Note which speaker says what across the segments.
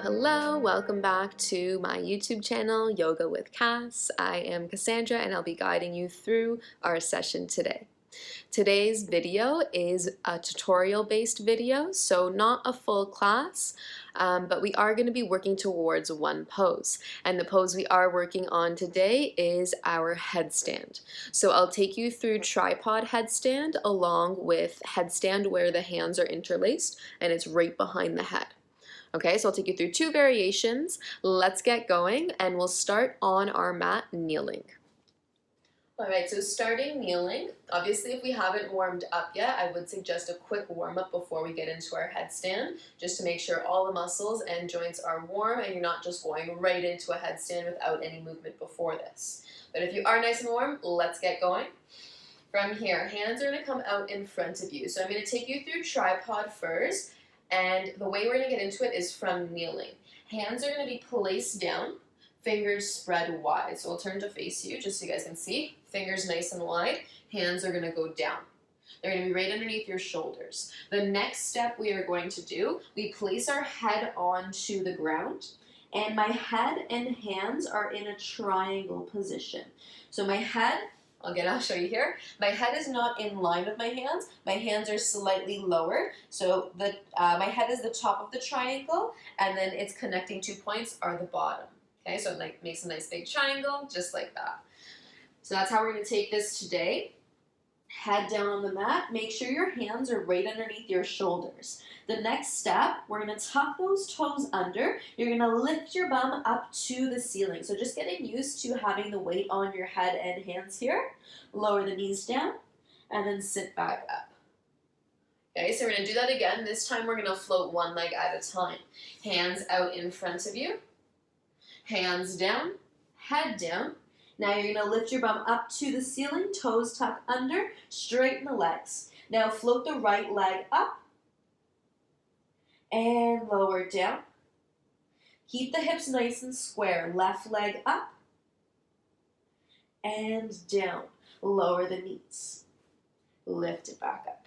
Speaker 1: Hello, welcome back to my YouTube channel, Yoga with Cass. I am Cassandra and I'll be guiding you through our session today. Today's video is a tutorial-based video, so not a full class, but we are going to be working towards one pose. And the pose we are working on today is our headstand. So I'll take you through tripod headstand along with headstand where the hands are interlaced and it's right behind the head. Okay, so I'll take you through two variations. Let's get going and we'll start on our mat kneeling. Alright, so starting kneeling, obviously if we haven't warmed up yet, I would suggest a quick warm-up before we get into our headstand, just to make sure all the muscles and joints are warm and you're not just going right into a headstand without any movement before this. But if you are nice and warm, let's get going. From here, hands are going to come out in front of you. So I'm going to take you through tripod first. And the way we're going to get into it is from kneeling. Hands are going to be placed down, fingers spread wide. So I'll turn to face you just so you guys can see. Fingers nice and wide, hands are going to go down. They're going to be right underneath your shoulders. The next step we are going to do, we place our head onto the ground, and my head and hands are in a triangle position. So my head, I'll show you here. My head is not in line with my hands. My hands are slightly lower. So my head is the top of the triangle, and then its connecting 2 points are the bottom. Okay, so it makes a nice big triangle, just like that. So that's how we're going to take this today. Head down on the mat. Make sure your hands are right underneath your shoulders. The next step, we're going to tuck those toes under. You're going to lift your bum up to the ceiling. So just getting used to having the weight on your head and hands here. Lower the knees down and then sit back up. Okay, so we're going to do that again. This time we're going to float one leg at a time. Hands out in front of you. Hands down. Head down. Now you're going to lift your bum up to the ceiling, toes tuck under, straighten the legs. Now float the right leg up and lower down. Keep the hips nice and square. Left leg up and down. Lower the knees. Lift it back up.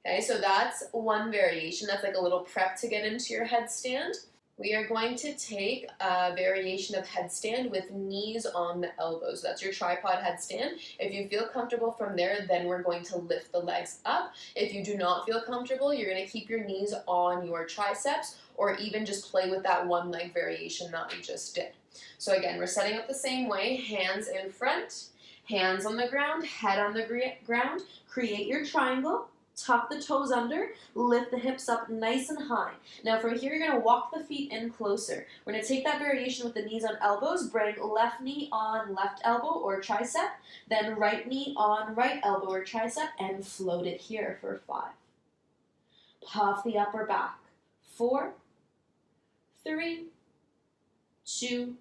Speaker 1: Okay, so that's one variation. That's like a little prep to get into your headstand. We are going to take a variation of headstand with knees on the elbows. So that's your tripod headstand. If you feel comfortable from there, then we're going to lift the legs up. If you do not feel comfortable, you're going to keep your knees on your triceps or even just play with that one leg variation that we just did. So again, we're setting up the same way. Hands in front, hands on the ground, head on the ground. Create your triangle. Tuck the toes under, lift the hips up nice and high. Now from here, you're going to walk the feet in closer. We're going to take that variation with the knees on elbows, bring left knee on left elbow or tricep, then right knee on right elbow or tricep, and float it here for 5. Puff the upper back. 4, 3, 2,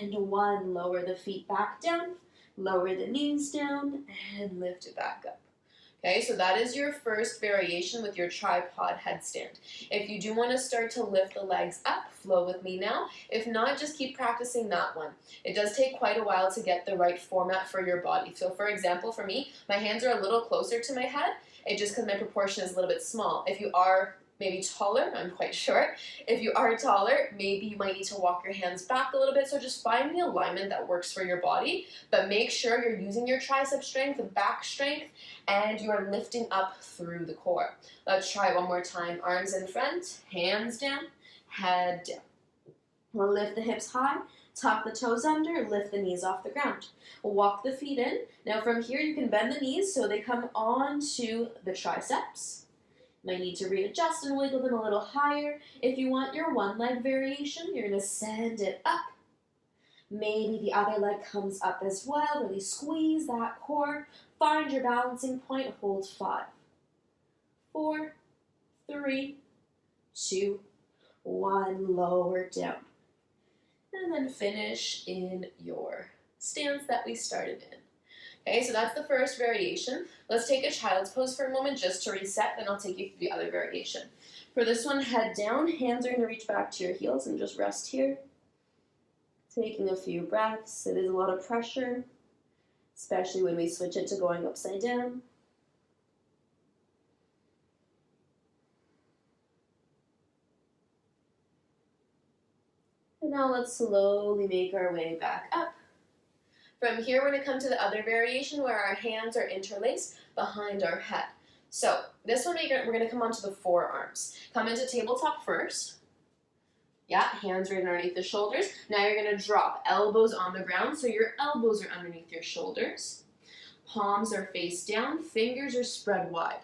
Speaker 1: and 1. Lower the feet back down, lower the knees down, and lift it back up. Okay, so that is your first variation with your tripod headstand. If you do want to start to lift the legs up, flow with me now. If not, just keep practicing that one. It does take quite a while to get the right format for your body. So for example, for me, my hands are a little closer to my head, just because my proportion is a little bit small. If you are maybe taller, I'm quite short. If you are taller, maybe you might need to walk your hands back a little bit. So just find the alignment that works for your body, but make sure you're using your tricep strength and back strength, and you are lifting up through the core. Let's try one more time. Arms in front, hands down, head down. We'll lift the hips high, tuck the toes under, lift the knees off the ground. Walk the feet in. Now from here, you can bend the knees so they come onto the triceps. Might need to readjust and wiggle them a little higher. If you want your one leg variation, you're going to send it up. Maybe the other leg comes up as well. Really squeeze that core. Find your balancing point. Hold 5, 4, 3, 2, 1. Lower down. And then finish in your stance that we started in. Okay, so that's the first variation. Let's take a child's pose for a moment just to reset, then I'll take you through the other variation. For this one, head down, hands are going to reach back to your heels and just rest here. Taking a few breaths. It is a lot of pressure, especially when we switch it to going upside down. now let's slowly make our way back up. From here, we're going to come to the other variation where our hands are interlaced behind our head. So this one, we're going to come onto the forearms. Come into tabletop first. Yeah, hands right underneath the shoulders. Now you're going to drop elbows on the ground, so your elbows are underneath your shoulders. Palms are face down, fingers are spread wide.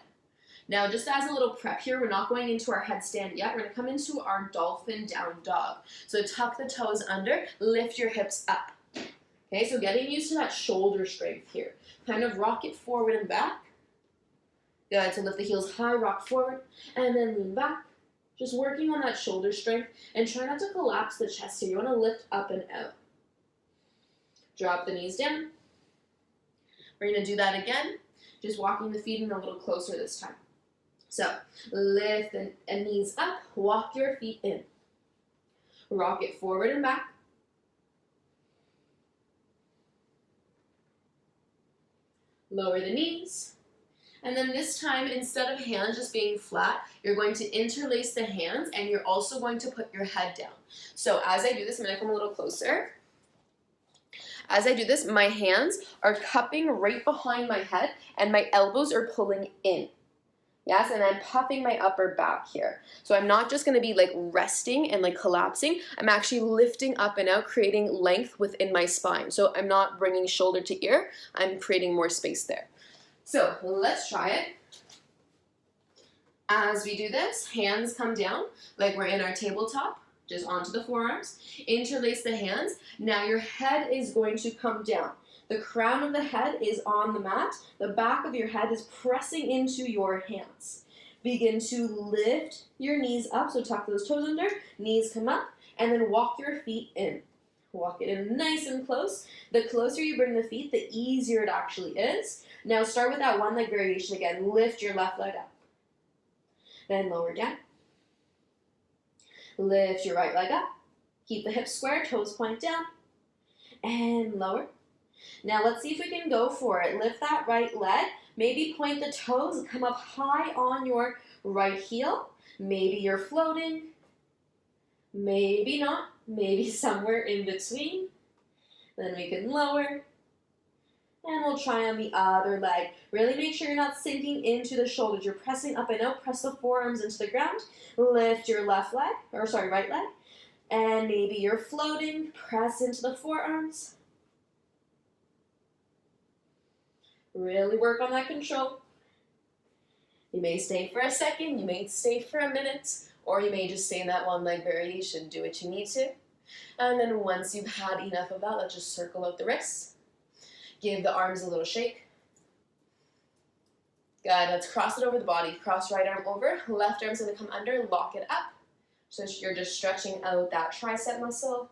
Speaker 1: Now, just as a little prep here, we're not going into our headstand yet. We're going to come into our dolphin down dog. So tuck the toes under, lift your hips up. Okay, so getting used to that shoulder strength here. Kind of rock it forward and back. Good, so lift the heels high, rock forward, and then lean back. Just working on that shoulder strength, and try not to collapse the chest here. You want to lift up and out. Drop the knees down. We're going to do that again, just walking the feet in a little closer this time. So, lift and knees up, walk your feet in. Rock it forward and back. Lower the knees. And then this time, instead of hands just being flat, you're going to interlace the hands, and you're also going to put your head down. So as I do this, I'm going to come a little closer. As I do this, my hands are cupping right behind my head, and my elbows are pulling in. Yes, and I'm puffing my upper back here. So I'm not just going to be like resting and like collapsing. I'm actually lifting up and out, creating length within my spine. So I'm not bringing shoulder to ear. I'm creating more space there. So let's try it. As we do this, hands come down like we're in our tabletop, just onto the forearms. Interlace the hands. Now your head is going to come down. The crown of the head is on the mat. The back of your head is pressing into your hands. Begin to lift your knees up, so tuck those toes under, knees come up, and then walk your feet in. Walk it in nice and close. The closer you bring the feet, the easier it actually is. Now start with that one leg variation again. Lift your left leg up. Then lower down. Lift your right leg up. Keep the hips square, toes point down. And lower. Now let's see if we can go for it. Lift that right leg. Maybe point the toes and come up high on your right heel. Maybe you're floating. Maybe not. Maybe somewhere in between. Then we can lower. And we'll try on the other leg. Really make sure you're not sinking into the shoulders. You're pressing up and out. Press the forearms into the ground. Lift your right leg. And maybe you're floating. Press into the forearms. Really work on that control. You may stay for a second, you may stay for a minute, or you may just stay in that one leg variation. Do what you need to. And then once you've had enough of that, let's just circle out the wrists. Give the arms a little shake. Good, let's cross it over the body. Cross right arm over, left arm's gonna come under, lock it up. So you're just stretching out that tricep muscle.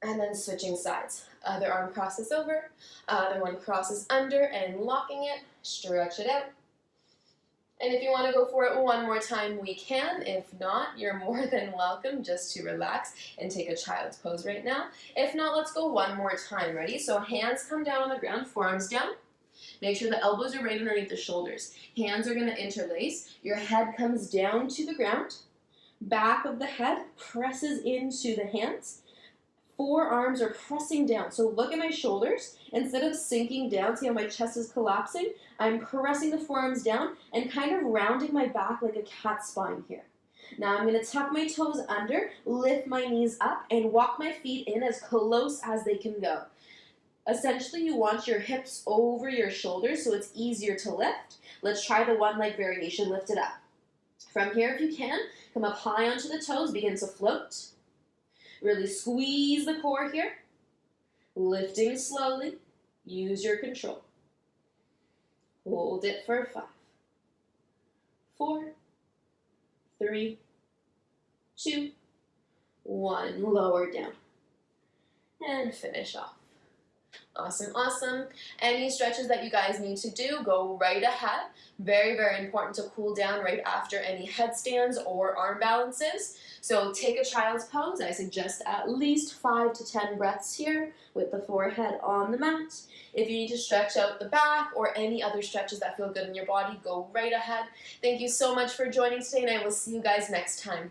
Speaker 1: And then switching sides. Other arm crosses over, other one crosses under, and locking it, stretch it out. And if you want to go for it one more time, we can. If not, you're more than welcome just to relax and take a child's pose right now. If not, let's go one more time. Ready? So hands come down on the ground, forearms down. Make sure the elbows are right underneath the shoulders. Hands are going to interlace. Your head comes down to the ground. Back of the head presses into the hands. Forearms are pressing down. So look at my shoulders. Instead of sinking down, see how my chest is collapsing? I'm pressing the forearms down and kind of rounding my back like a cat spine here. Now I'm going to tuck my toes under, lift my knees up, and walk my feet in as close as they can go. Essentially, you want your hips over your shoulders so it's easier to lift. Let's try the one leg variation. Lift it up. From here, if you can, come up high onto the toes, begin to float. Really squeeze the core here. Lifting slowly. Use your control. Hold it for 5, 4, 3, 2, 1. Lower down. And finish off. Awesome, awesome. Any stretches that you guys need to do, go right ahead. Very, very important to cool down right after any headstands or arm balances. So take a child's pose. I suggest at least 5 to 10 breaths here with the forehead on the mat. If you need to stretch out the back or any other stretches that feel good in your body, go right ahead. Thank you so much for joining today, and I will see you guys next time.